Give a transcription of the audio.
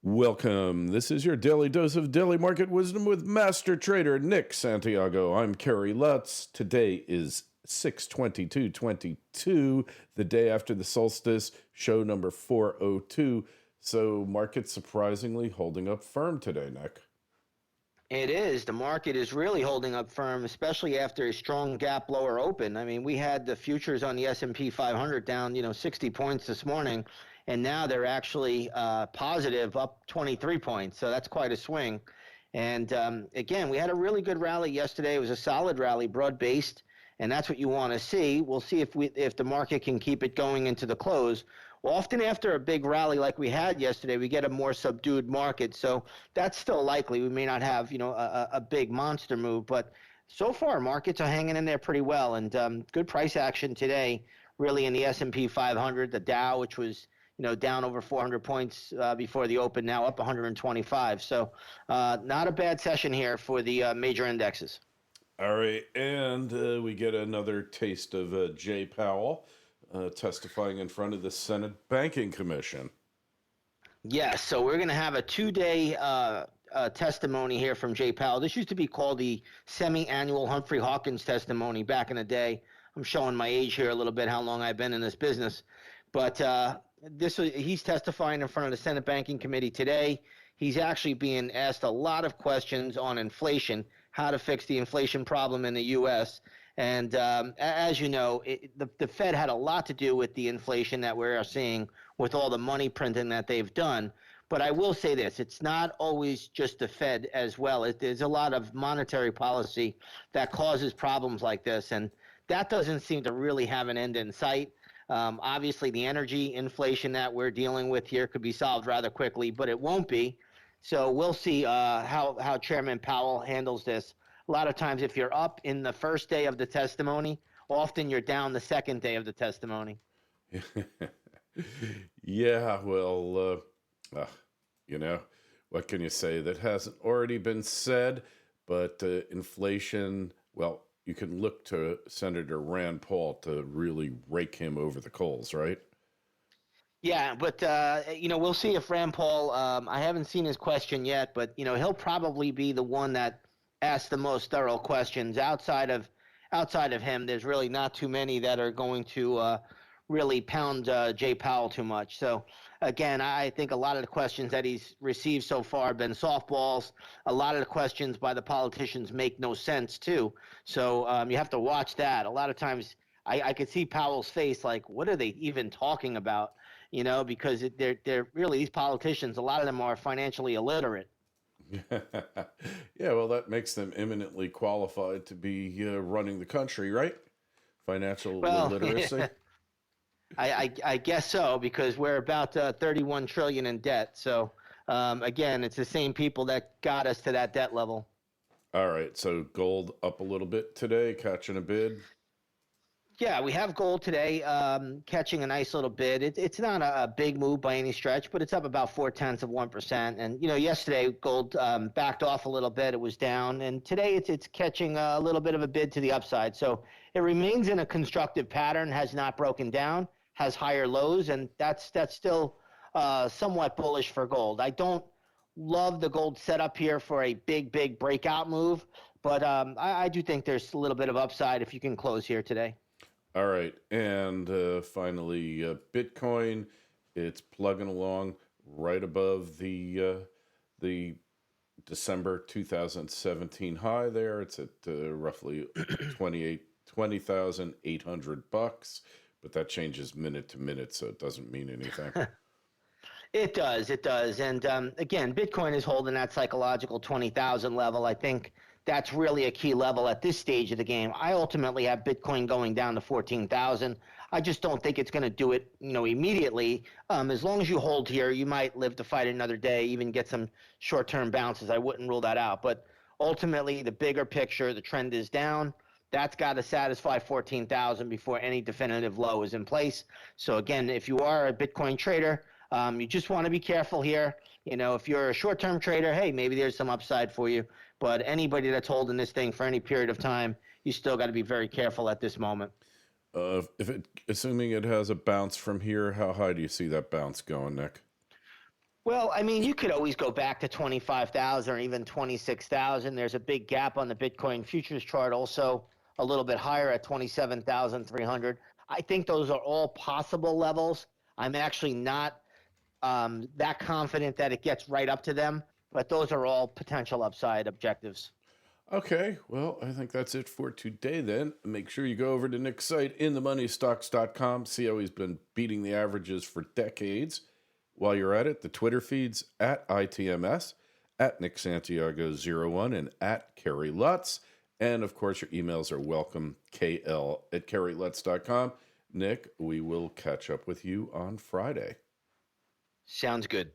Welcome. This is your daily dose of daily market wisdom with Master Trader Nick Santiago. I'm Kerry Lutz. Today is 6/22/22, the day after the solstice, show number 402. So market surprisingly holding up firm today, Nick. It is. The market is really holding up firm, especially after a strong gap lower open. I mean, we had the futures on the S&P 500 down, 60 points this morning, and now they're actually positive, up 23 points. So that's quite a swing. And again, we had a really good rally yesterday. It was a solid rally, broad-based, and that's what you want to see. We'll see if the market can keep it going into the close. Often after a big rally like we had yesterday, we get a more subdued market. So that's still likely. We may not have, a big monster move, but so far markets are hanging in there pretty well, and good price action today, really in the S&P 500, the Dow, which was down over 400 points before the open, now up 125. So not a bad session here for the major indexes. All right, and we get another taste of Jay Powell testifying in front of the Senate Banking Commission. Yes, so we're going to have a two-day testimony here from Jay Powell. This used to be called the semi-annual Humprey Hawkings testimony back in the day. I'm showing my age here a little bit, how long I've been in this business. But he's testifying in front of the Senate Banking Committee today. He's actually being asked a lot of questions on inflation, how to fix the inflation problem in the U.S., and as you know, the Fed had a lot to do with the inflation that we're seeing with all the money printing that they've done. But I will say this, it's not always just the Fed as well. There's a lot of monetary policy that causes problems like this, and that doesn't seem to really have an end in sight. Obviously, the energy inflation that we're dealing with here could be solved rather quickly, but it won't be. So we'll see how Chairman Powell handles this. A lot of times, if you're up in the first day of the testimony, often you're down the second day of the testimony. Yeah, well, what can you say that hasn't already been said? But inflation, well, you can look to Senator Rand Paul to really rake him over the coals, right? Yeah, but we'll see if Rand Paul. I haven't seen his question yet, but he'll probably be the one that asks the most thorough questions. Outside of him, there's really not too many that are going to really pound Jay Powell too much. So again, I think a lot of the questions that he's received so far have been softballs. A lot of the questions by the politicians make no sense too. So you have to watch that. A lot of times, I could see Powell's face like, what are they even talking about? Because they're really, these politicians, a lot of them are financially illiterate. Yeah, well, that makes them eminently qualified to be running the country, right? Financial literacy. I guess so, because we're about 31 trillion in debt. So again, it's the same people that got us to that debt level. All right, so gold up a little bit today, catching a bid. Yeah, we have gold today, catching a nice little bid. It's not a big move by any stretch, but it's up about 0.4%. And yesterday gold backed off a little bit; it was down, and today it's catching a little bit of a bid to the upside. So it remains in a constructive pattern, has not broken down, has higher lows, and that's still somewhat bullish for gold. I don't love the gold setup here for a big breakout move, but I do think there's a little bit of upside if you can close here today. All right, and finally, Bitcoin. It's plugging along right above the December 2017 high. There, it's at roughly $20,800, but that changes minute to minute, so it doesn't mean anything. It does, and again, Bitcoin is holding that psychological 20,000 level. I think that's really a key level at this stage of the game. I ultimately have Bitcoin going down to 14,000. I just don't think it's going to do it, immediately. As long as you hold here, you might live to fight another day, even get some short-term bounces. I wouldn't rule that out. But ultimately, the bigger picture, the trend is down. That's got to satisfy 14,000 before any definitive low is in place. So again, if you are a Bitcoin trader, you just want to be careful here. If you're a short-term trader, hey, maybe there's some upside for you. But anybody that's holding this thing for any period of time, you still got to be very careful at this moment. Assuming it has a bounce from here, how high do you see that bounce going, Nick? Well, I mean, you could always go back to 25,000 or even 26,000. There's a big gap on the Bitcoin futures chart, also a little bit higher at 27,300. I think those are all possible levels. I'm actually not that confident that it gets right up to them, but those are all potential upside objectives. Okay, well, I think that's it for today then. Make sure you go over to Nick's site, inthemoneystocks.com, see how he's been beating the averages for decades. While you're at it, the Twitter feeds at ITMS, at Nick Santiago01, and at Kerry Lutz. And of course, your emails are welcome, KL@kerrylutz.com. Nick, we will catch up with you on Friday. Sounds good.